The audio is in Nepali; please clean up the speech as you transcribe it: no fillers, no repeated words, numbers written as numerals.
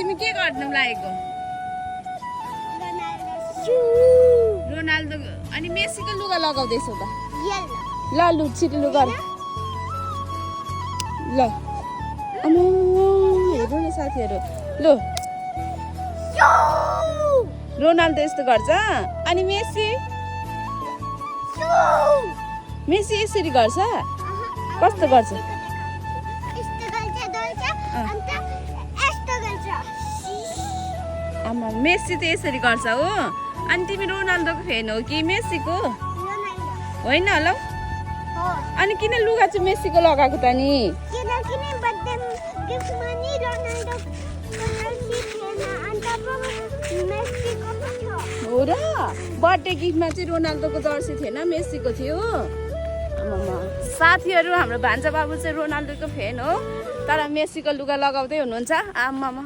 तिमी के गर्नु लागेको रोनाल्डो अनि मेसीको लुगा लगाउँदैछौ त ल लु छिटो लु गर ल अम्म हेर्नु न साथीहरु लु रोनाल्डो यस्तो गर्छ अनि मेसी यसरी गर्छ कस्तो गर्छ आमा मेसी त यसरी गर्छ हो अनि तिमी रोनाल्डोको फ्यान हो कि मेसीको होइन होला अनि किन लुगा चाहिँ मेसीको लगाएको त नि हो र बर्थडे गिफ्टमा चाहिँ रोनाल्डोको जर्सी थिएन मेसीको थियो आमामा साथीहरू हाम्रो भान्जा बाबु चाहिँ रोनाल्डोको फ्यान हो तर मेसीको लुगा लगाउँदै हुनुहुन्छ आमामा